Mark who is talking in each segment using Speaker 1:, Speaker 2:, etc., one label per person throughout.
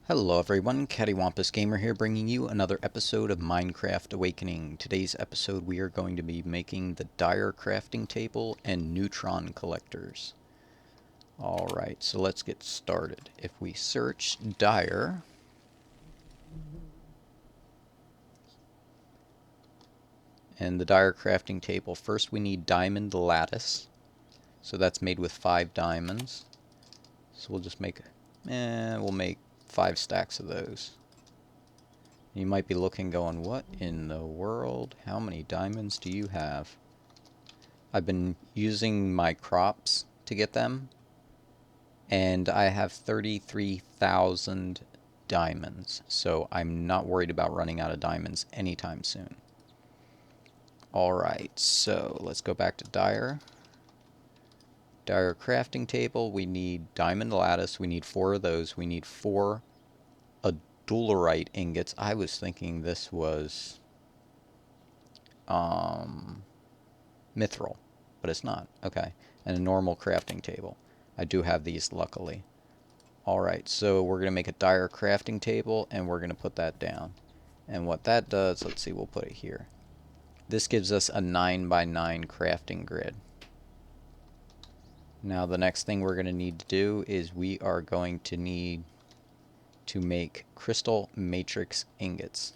Speaker 1: Hello everyone, CaddywhumpusGamer here bringing you another episode of Minecraft Awakening. Today's episode we are going to be making the Dire crafting table and Neutron Collectors. Alright, so let's get started. If we search Dire, and the Dire crafting table, first we need diamond lattice. So that's made with 5 diamonds. So we'll just make, we'll make 5 stacks of those. You might be looking going, what in the world? How many diamonds do you have? I've been using my crops to get them, and I have 33,000 diamonds, so I'm not worried about running out of diamonds anytime soon. Alright, so let's go back to Dire. Dire crafting table, we need diamond lattice, we need 4 of those, we need 4 adulorite ingots. I was thinking this was mithril, but it's not. Okay, and a normal crafting table. I do have these, luckily. Alright, so we're going to make a Dire crafting table, and we're going to put that down. And what that does, let's see, we'll put it here. This gives us a 9x9 crafting grid. Now the next thing we're going to need to do is we are going to need to make crystal matrix ingots.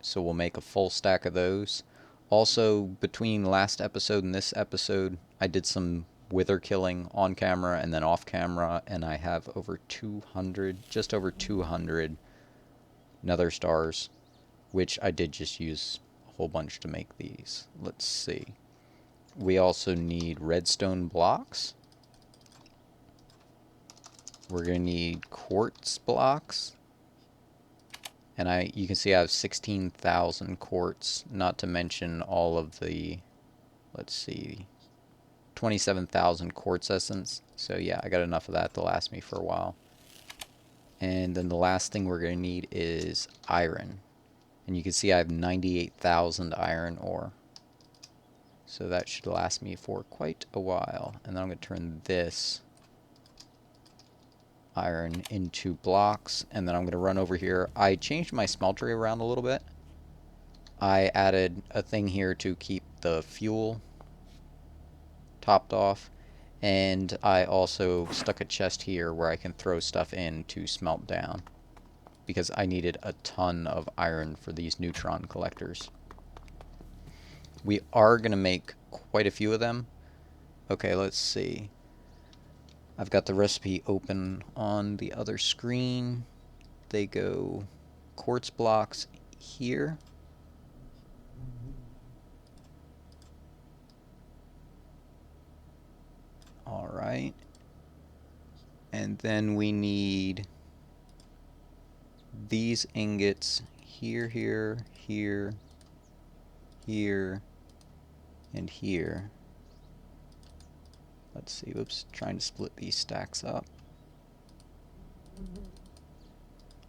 Speaker 1: So we'll make a full stack of those. Also, between last episode and this episode, I did some wither killing on camera and then off camera, and I have over 200, just over 200 nether stars, which I did just use a whole bunch to make these. Let's see. We also need redstone blocks. We're going to need quartz blocks. And you can see I have 16,000 quartz, not to mention all of the, let's see, 27,000 quartz essence. So yeah, I got enough of that to last me for a while. And then the last thing we're going to need is iron. And you can see I have 98,000 iron ore. So that should last me for quite a while. And then I'm going to turn this iron into blocks, and then I'm going to run over here. I changed my smeltery around a little bit. I added a thing here to keep the fuel topped off, and I also stuck a chest here where I can throw stuff in to smelt down, because I needed a ton of iron for these neutron collectors. We are going to make quite a few of them. Okay, let's see. I've got the recipe open on the other screen. They go quartz blocks here. Alright. And then we need these ingots here, here, here, here, and here. Let's see, whoops, trying to split these stacks up.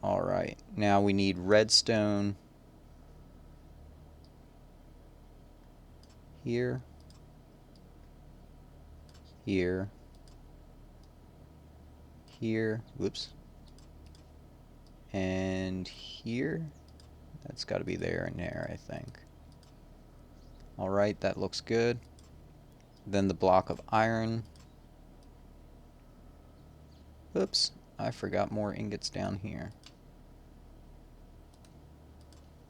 Speaker 1: Alright, now we need redstone here, here, here, whoops, and here. That's got to be there and there, I think. Alright, that looks good. Then the block of iron. Oops, I forgot more ingots down here.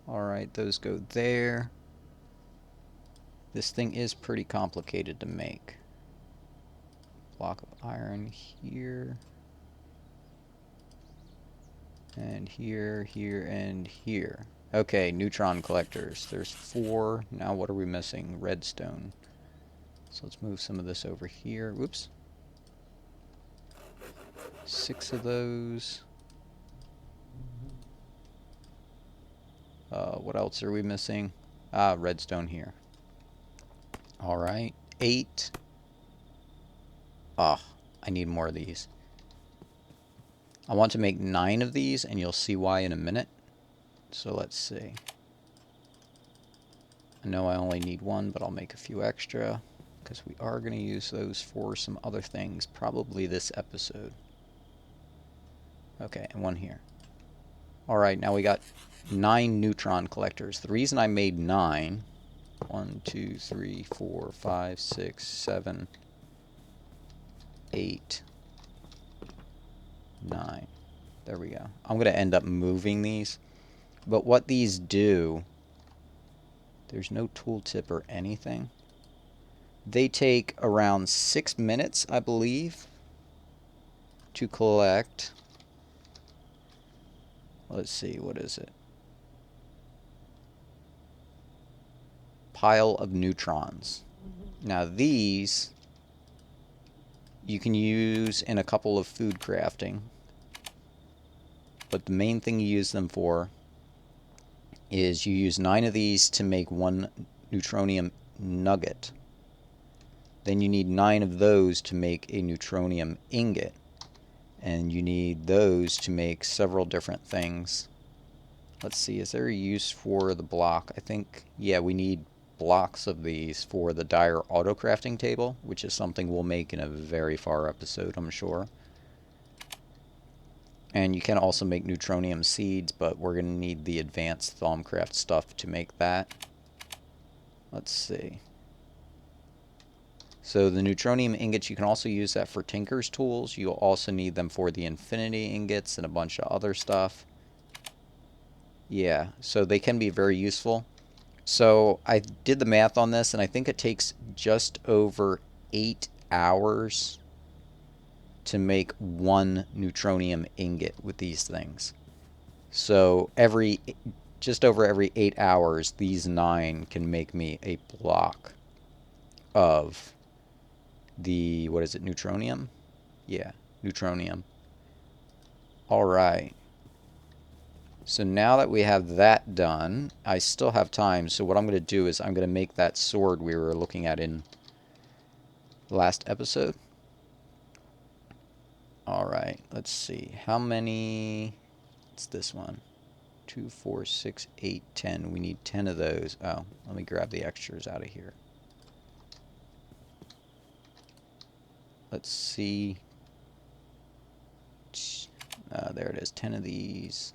Speaker 1: Alright, those go there. This thing is pretty complicated to make. Block of iron here. And here, here, and here. Okay, neutron collectors. There's 4. Now what are we missing? Redstone. So let's move some of this over here. Whoops. 6 of those. What else are we missing? Redstone here. Alright. 8. I need more of these. I want to make 9 of these, and you'll see why in a minute. So let's see. I know I only need 1, but I'll make a few extra, because we are going to use those for some other things, probably this episode. Okay, and one here. Alright, now we got 9 Neutron Collectors. The reason I made 9... 1, 2, 3, 4, 5, 6, 7, 8, 9. There we go. I'm going to end up moving these. But what these do... There's no tooltip or anything. They take around 6 minutes, I believe, to collect. Let's see, what is it? Pile of neutrons. Now these you can use in a couple of food crafting, but the main thing you use them for is you use 9 of these to make 1 neutronium nugget. Then you need 9 of those to make a neutronium ingot. And you need those to make several different things. Let's see, is there a use for the block? I think, yeah, we need blocks of these for the dire auto crafting table, which is something we'll make in a very far episode, I'm sure. And you can also make neutronium seeds, but we're going to need the advanced Thaumcraft stuff to make that. Let's see. So the neutronium ingots, you can also use that for Tinker's tools. You'll also need them for the infinity ingots and a bunch of other stuff. Yeah, so they can be very useful. So I did the math on this, and I think it takes just over 8 hours to make 1 neutronium ingot with these things. So just over every 8 hours, these 9 can make me a block of the, what is it, neutronium? Yeah, neutronium. Alright. So now that we have that done, I still have time, so what I'm going to do is I'm going to make that sword we were looking at in last episode. Alright, let's see. How many... It's this one. 2, 4, 6, 8, 10. We need 10 of those. Oh, let me grab the extras out of here. Let's see. There it is. 10 of these.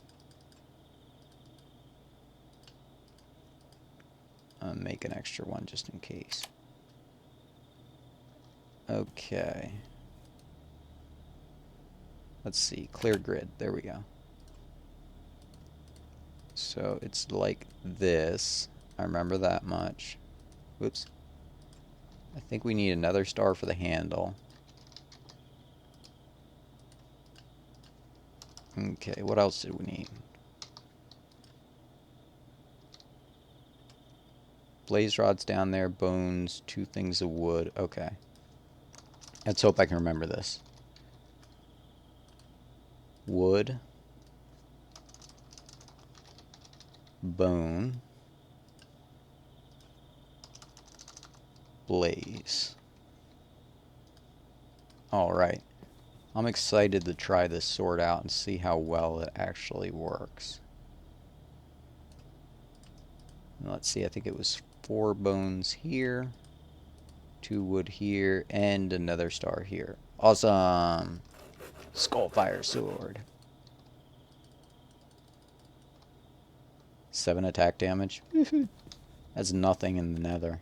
Speaker 1: Make an extra one just in case. Okay. Let's see. Clear grid. There we go. So it's like this. I remember that much. Whoops. I think we need another star for the handle. Okay, what else did we need? Blaze rods down there, bones, 2 things of wood. Okay. Let's hope I can remember this. Wood. Bone. Blaze. Alright. I'm excited to try this sword out and see how well it actually works. Let's see, I think it was 4 bones here, 2 wood here, and another star here. Awesome! Skullfire sword. 7 attack damage. That's nothing in the nether.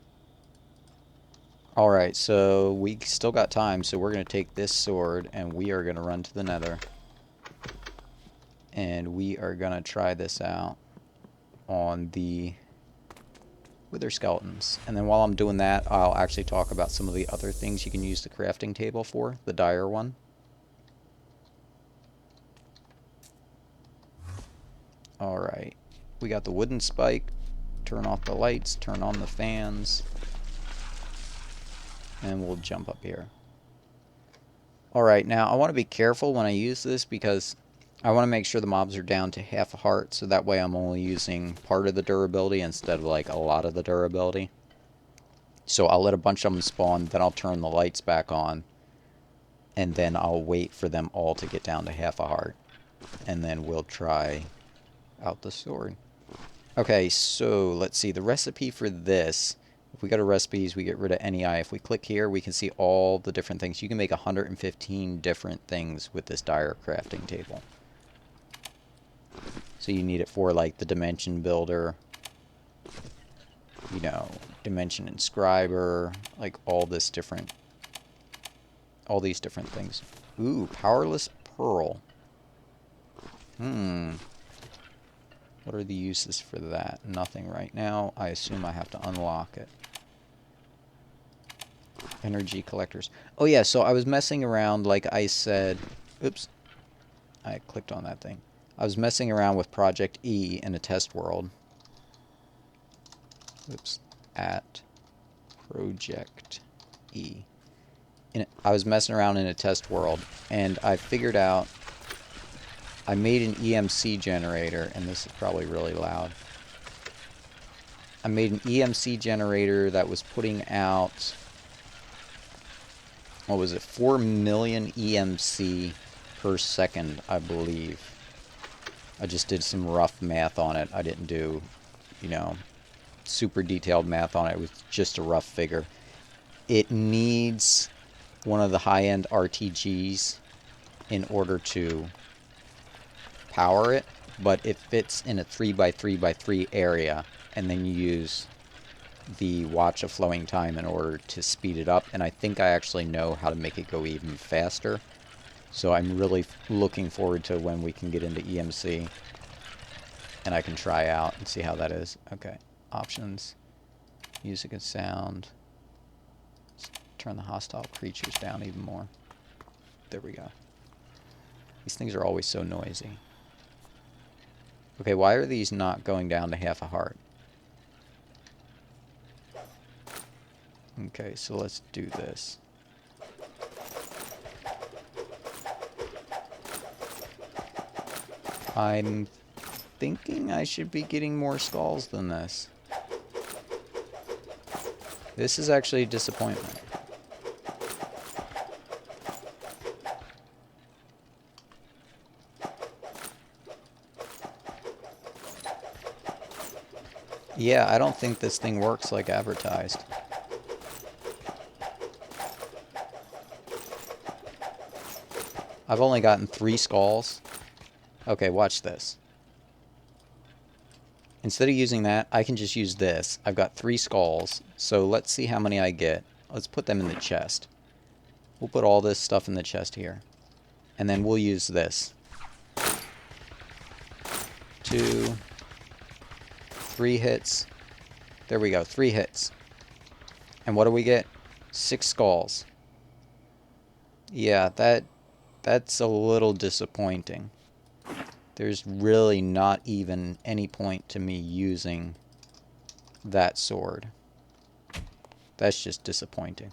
Speaker 1: Alright, so we still got time, so we're going to take this sword and we are going to run to the nether. And we are going to try this out on the wither skeletons. And then while I'm doing that, I'll actually talk about some of the other things you can use the crafting table for, the dire one. Alright, we got the wooden spike. Turn off the lights, turn on the fans. And we'll jump up here. Alright, now I want to be careful when I use this because I want to make sure the mobs are down to half a heart, so that way I'm only using part of the durability instead of like a lot of the durability. So I'll let a bunch of them spawn, then I'll turn the lights back on, and then I'll wait for them all to get down to half a heart. And then we'll try out the sword. Okay, so let's see, the recipe for this. If we go to recipes, we get rid of NEI. If we click here, we can see all the different things. You can make 115 different things with this dire crafting table. So you need it for like the dimension builder, you know, dimension inscriber, like all these different things. Ooh, powerless pearl. What are the uses for that? Nothing right now. I assume I have to unlock it. Energy collectors. Oh yeah, so I was messing around, like I said. Oops. I clicked on that thing. I was messing around with Project E in a test world. Oops. At Project E. I was messing around in a test world, and I figured out I made an EMC generator, and this is probably really loud. I made an EMC generator that was putting out, what was it, 4 million EMC per second, I believe. I just did some rough math on it. I didn't do, you know, super detailed math on it. It was just a rough figure. It needs one of the high-end RTGs in order to power it, but it fits in a 3x3x3 area, and then you use the Watch of Flowing Time in order to speed it up, and I think I actually know how to make it go even faster. So I'm really looking forward to when we can get into EMC and I can try out and see how that is. Okay, options, music and sound. Let's turn the hostile creatures down even more. There we go. These things are always so noisy. Okay, why are these not going down to half a heart? Okay, so let's do this. I'm thinking I should be getting more skulls than this. This is actually a disappointment. Yeah, I don't think this thing works like advertised. I've only gotten 3 skulls. Okay, watch this. Instead of using that, I can just use this. I've got 3 skulls, so let's see how many I get. Let's put them in the chest. We'll put all this stuff in the chest here. And then we'll use this. 2, 3 hits. There we go, 3 hits. And what do we get? 6 skulls. Yeah, that's a little disappointing. There's really not even any point to me using that sword. That's just disappointing,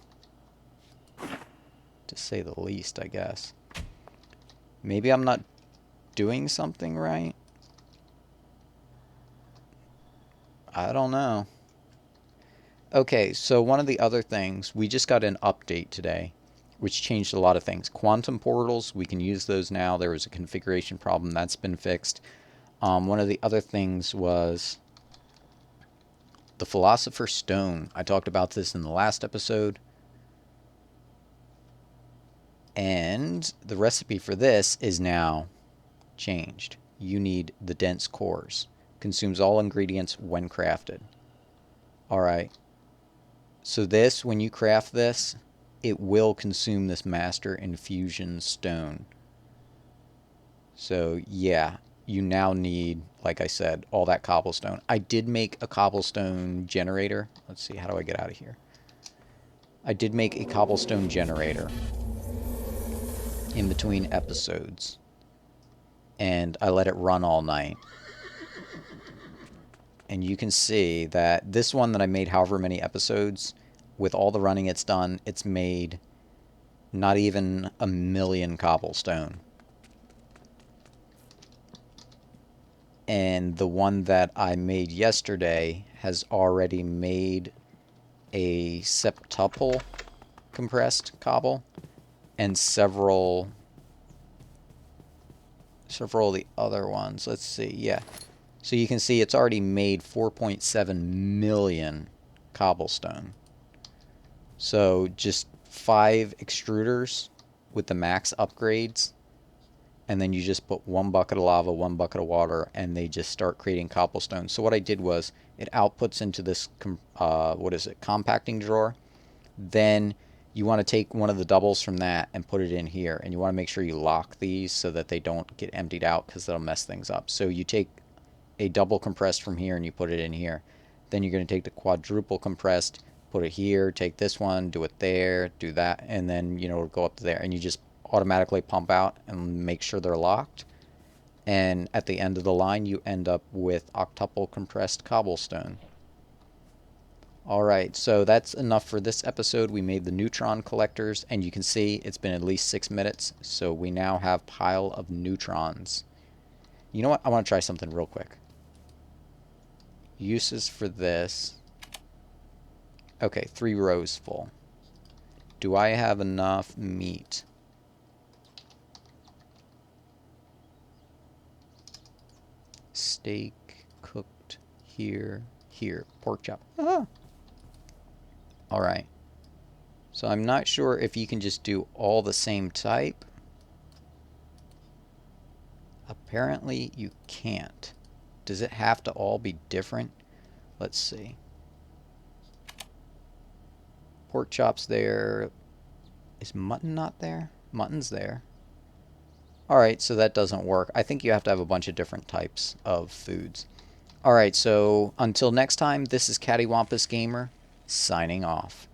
Speaker 1: to say the least, I guess. Maybe I'm not doing something right? I don't know. Okay, so one of the other things, we just got an update today, which changed a lot of things. Quantum portals, we can use those now. There was a configuration problem. That's been fixed. One of the other things was the Philosopher's Stone. I talked about this in the last episode. And the recipe for this is now changed. You need the dense cores. Consumes all ingredients when crafted. Alright. So this, when you craft this, it will consume this Master Infusion Stone. So yeah, you now need, like I said, all that cobblestone. I did make a cobblestone generator. Let's see, how do I get out of here? I did make a cobblestone generator in between episodes. And I let it run all night. And you can see that this one that I made however many episodes, with all the running it's done, it's made not even 1,000,000 cobblestone. And the one that I made yesterday has already made a septuple compressed cobble and several of the other ones. Let's see, yeah. So you can see it's already made 4.7 million cobblestone. So just 5 extruders with the max upgrades and then you just put 1 bucket of lava, 1 bucket of water, and they just start creating cobblestone. So what I did was, it outputs into this, what is it, compacting drawer. Then you want to take one of the doubles from that and put it in here, and you want to make sure you lock these so that they don't get emptied out, because that'll mess things up. So you take a double compressed from here and you put it in here. Then you're going to take the quadruple compressed, put it here, take this one, do it there, do that, and then, you know, it'll go up to there, and you just automatically pump out and make sure they're locked. And at the end of the line, you end up with octuple compressed cobblestone. Alright, so that's enough for this episode. We made the Neutron Collectors, and you can see it's been at least 6 minutes, so we now have pile of neutrons. You know what? I want to try something real quick. Uses for this. Okay, 3 rows full. Do I have enough meat? Steak cooked here, here. Pork chop. Ah! Alright. So I'm not sure if you can just do all the same type. Apparently you can't. Does it have to all be different? Let's see. Pork chops there. Is mutton not there? Mutton's there. Alright, so that doesn't work. I think you have to have a bunch of different types of foods. Alright, so until next time, this is CaddywhumpusGamer, signing off.